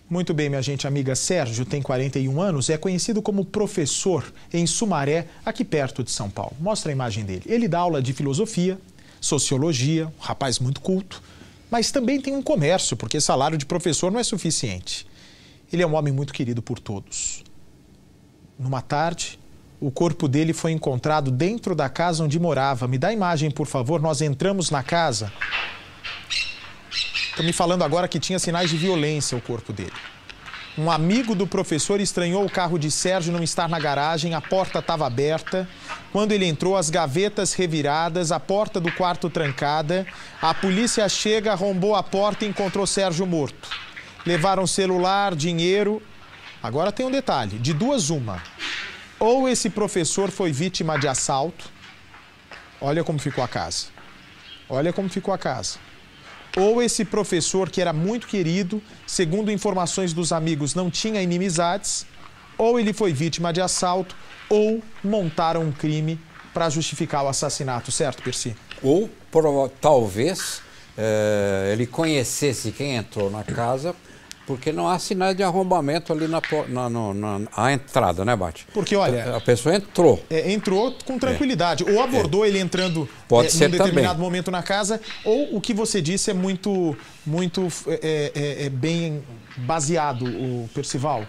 Muito bem, minha gente. Amiga, Sérgio tem 41 anos, é conhecido como professor em Sumaré, aqui perto de São Paulo. Mostra a imagem dele. Ele dá aula de filosofia, sociologia, um rapaz muito culto, mas também tem um comércio, porque salário de professor não é suficiente. Ele é um homem muito querido por todos. Numa tarde, o corpo dele foi encontrado dentro da casa onde morava. Me dá a imagem, por favor. Nós entramos na casa. Estão me falando agora que tinha sinais de violência o corpo dele. Um amigo do professor estranhou o carro de Sérgio não estar na garagem, a porta estava aberta. Quando ele entrou, as gavetas reviradas, a porta do quarto trancada. A polícia chega, arrombou a porta e encontrou Sérgio morto. Levaram celular, dinheiro. Agora tem um detalhe, de duas uma. Ou esse professor foi vítima de assalto. Olha como ficou a casa. Olha como ficou a casa. Ou esse professor, que era muito querido, segundo informações dos amigos, não tinha inimizades, ou ele foi vítima de assalto, ou montaram um crime para justificar o assassinato, certo, Percy? Ou, talvez, ele conhecesse quem entrou na casa, porque não há sinais de arrombamento ali na entrada, né, Bate? Porque, olha... A pessoa entrou. Entrou com tranquilidade. Ou abordou ele entrando Pode ser num determinado também. momento na casa, ou o que você disse é muito bem baseado, o Percival.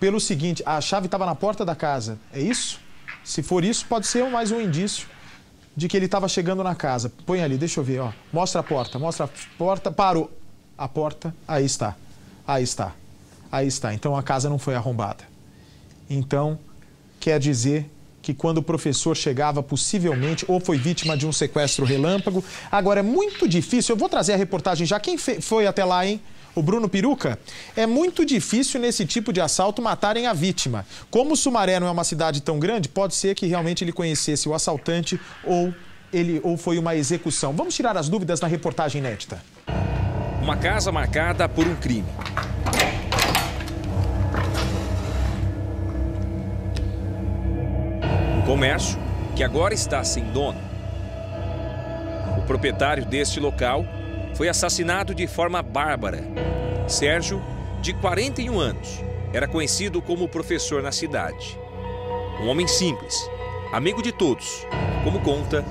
Pelo seguinte, a chave estava na porta da casa, é isso? Se for isso, pode ser mais um indício de que ele estava chegando na casa. Põe ali, deixa eu ver, ó. Mostra a porta, parou. A porta, aí está, aí está, aí está. Então a casa não foi arrombada. Então, quer dizer que quando o professor chegava, possivelmente, ou foi vítima de um sequestro relâmpago. Agora, é muito difícil, eu vou trazer a reportagem já. Quem foi até lá, hein? O Bruno Peruca? É muito difícil nesse tipo de assalto matarem a vítima. Como Sumaré não é uma cidade tão grande, pode ser que realmente ele conhecesse o assaltante ou foi uma execução. Vamos tirar as dúvidas na reportagem inédita. Uma casa marcada por um crime. Um comércio que agora está sem dono. O proprietário deste local foi assassinado de forma bárbara. Sérgio, de 41 anos, era conhecido como professor na cidade. Um homem simples, amigo de todos, como conta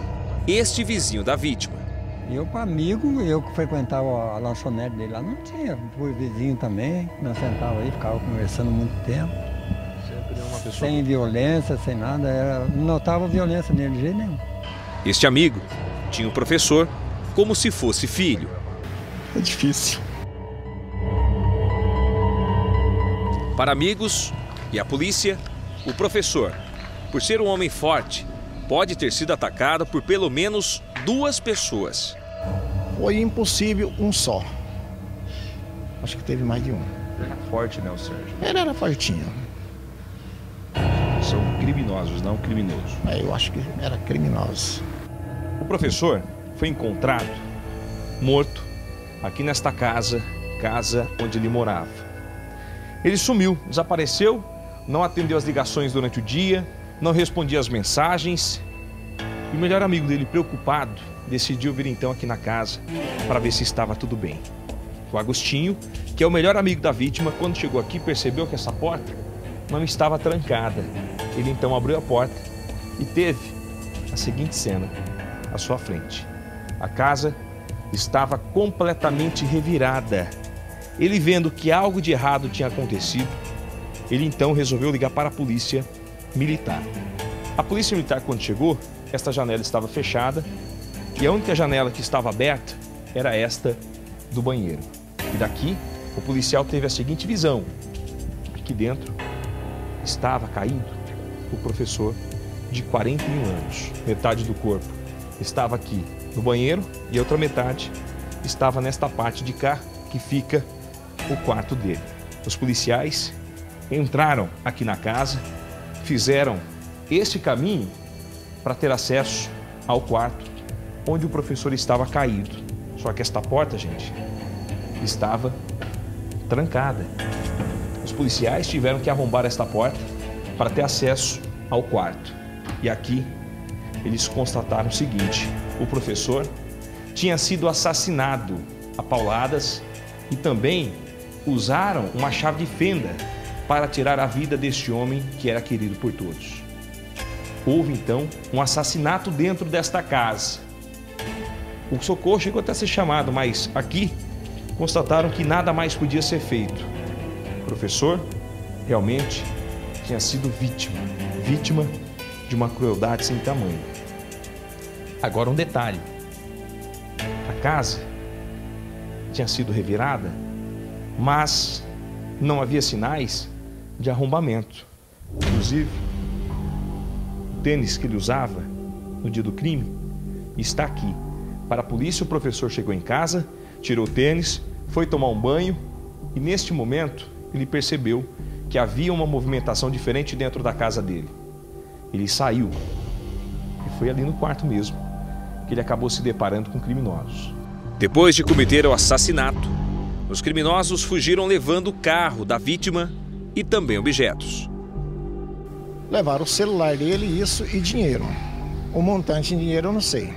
este vizinho da vítima. Eu, para amigo, eu que frequentava a lanchonete dele lá, não tinha. Fui vizinho também, nós sentávamos aí, ficava conversando muito tempo. Sempre é uma pessoa... Sem violência, sem nada, não notava violência nele de jeito nenhum. Este amigo tinha o professor como se fosse filho. É difícil. Para amigos e a polícia, o professor, por ser um homem forte, pode ter sido atacado por pelo menos 2 pessoas. Foi impossível um só. Acho que teve mais de um. Era forte, né, o Sérgio? Ele era fortinho. São criminosos, não criminosos. Eu acho que era criminoso. O professor foi encontrado morto aqui nesta casa onde ele morava. Ele sumiu, desapareceu, não atendeu as ligações durante o dia, não respondia às mensagens. E o melhor amigo dele, preocupado, decidiu vir então aqui na casa para ver se estava tudo bem. O Agostinho, que é o melhor amigo da vítima, quando chegou aqui percebeu que essa porta não estava trancada. Ele então abriu a porta e teve a seguinte cena à sua frente. A casa estava completamente revirada. Ele, vendo que algo de errado tinha acontecido, ele então resolveu ligar para a polícia militar. A polícia militar, quando chegou, esta janela estava fechada e a única janela que estava aberta era esta do banheiro. E daqui, o policial teve a seguinte visão. Aqui dentro estava caído o professor de 41 anos. Metade do corpo estava aqui no banheiro e a outra metade estava nesta parte de cá que fica o quarto dele. Os policiais entraram aqui na casa, fizeram este caminho para ter acesso ao quarto onde o professor estava caído. Só que esta porta, gente, estava trancada. Os policiais tiveram que arrombar esta porta para ter acesso ao quarto. E aqui eles constataram o seguinte: o professor tinha sido assassinado a pauladas e também usaram uma chave de fenda para tirar a vida deste homem que era querido por todos. Houve então um assassinato dentro desta casa. O socorro chegou até a ser chamado, mas aqui constataram que nada mais podia ser feito. O professor realmente tinha sido vítima de uma crueldade sem tamanho. Agora um detalhe: a casa tinha sido revirada, mas não havia sinais de arrombamento. Inclusive, o tênis que ele usava no dia do crime está aqui. Para a polícia, o professor chegou em casa, tirou o tênis, foi tomar um banho e neste momento ele percebeu que havia uma movimentação diferente dentro da casa dele. Ele saiu e foi ali no quarto mesmo que ele acabou se deparando com criminosos. Depois de cometer o assassinato, os criminosos fugiram levando o carro da vítima e também objetos. Levaram o celular dele, isso, e dinheiro. O montante em dinheiro eu não sei.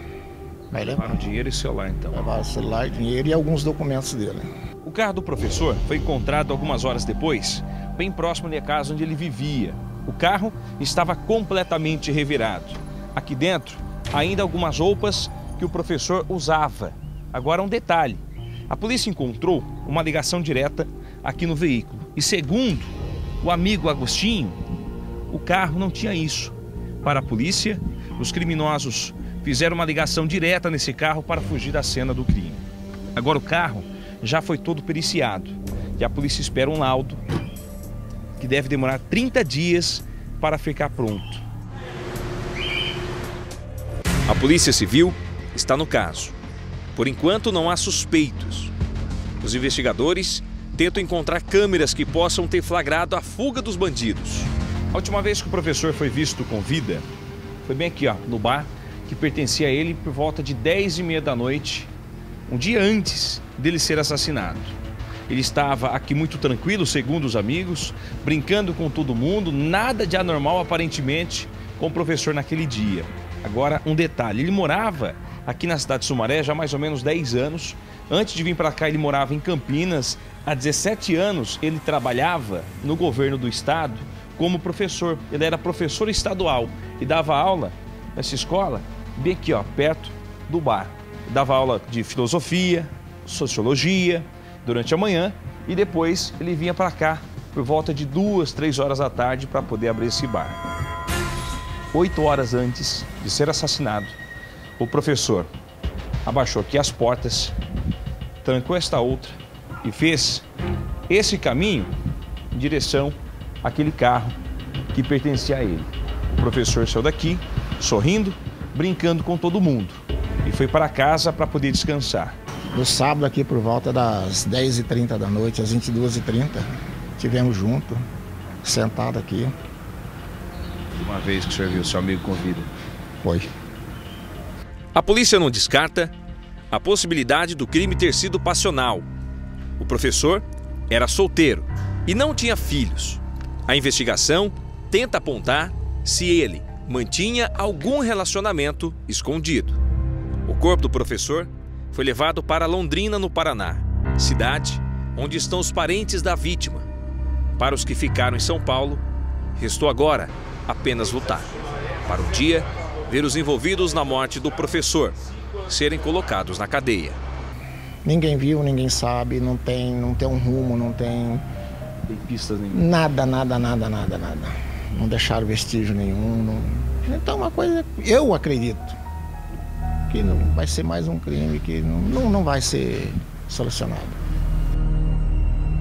Mas Levaram dinheiro e celular então. Levaram o celular, dinheiro e alguns documentos dele. O carro do professor foi encontrado algumas horas depois, bem próximo da casa onde ele vivia. O carro estava completamente revirado. Aqui dentro, ainda algumas roupas que o professor usava. Agora um detalhe: a polícia encontrou uma ligação direta aqui no veículo. E segundo o amigo Agostinho, o carro não tinha isso. Para a polícia, os criminosos fizeram uma ligação direta nesse carro para fugir da cena do crime. Agora o carro já foi todo periciado e a polícia espera um laudo que deve demorar 30 dias para ficar pronto. A Polícia Civil está no caso. Por enquanto não há suspeitos. Os investigadores tentam encontrar câmeras que possam ter flagrado a fuga dos bandidos. A última vez que o professor foi visto com vida foi bem aqui, no bar que pertencia a ele, por volta de 10h30 da noite, um dia antes dele ser assassinado. Ele estava aqui muito tranquilo, segundo os amigos, brincando com todo mundo, nada de anormal aparentemente com o professor naquele dia. Agora, um detalhe: ele morava aqui na cidade de Sumaré já há mais ou menos 10 anos. Antes de vir para cá, ele morava em Campinas. Há 17 anos, ele trabalhava no governo do estado como professor. Ele era professor estadual e dava aula nessa escola bem aqui, perto do bar. Dava aula de filosofia, sociologia durante a manhã e depois ele vinha para cá por volta de 2, 3 horas da tarde para poder abrir esse bar. 8 horas antes de ser assassinado, o professor abaixou aqui as portas, trancou esta outra e fez esse caminho em direção àquele carro que pertencia a ele. O professor saiu daqui, sorrindo, brincando com todo mundo e foi para casa para poder descansar. No sábado aqui por volta das 10h30 da noite, às 22h30, estivemos juntos, sentado aqui. Uma vez que o senhor viu seu amigo com vida? Foi. A polícia não descarta a possibilidade do crime ter sido passional. O professor era solteiro e não tinha filhos. A investigação tenta apontar se ele mantinha algum relacionamento escondido. O corpo do professor foi levado para Londrina, no Paraná, cidade onde estão os parentes da vítima. Para os que ficaram em São Paulo, restou agora apenas lutar para um dia ver os envolvidos na morte do professor serem colocados na cadeia. Ninguém viu, ninguém sabe, não tem um rumo, não tem pistas nenhuma. Nada. Não deixaram vestígio nenhum. Então uma coisa, eu acredito que não vai ser mais um crime que não vai ser solucionado.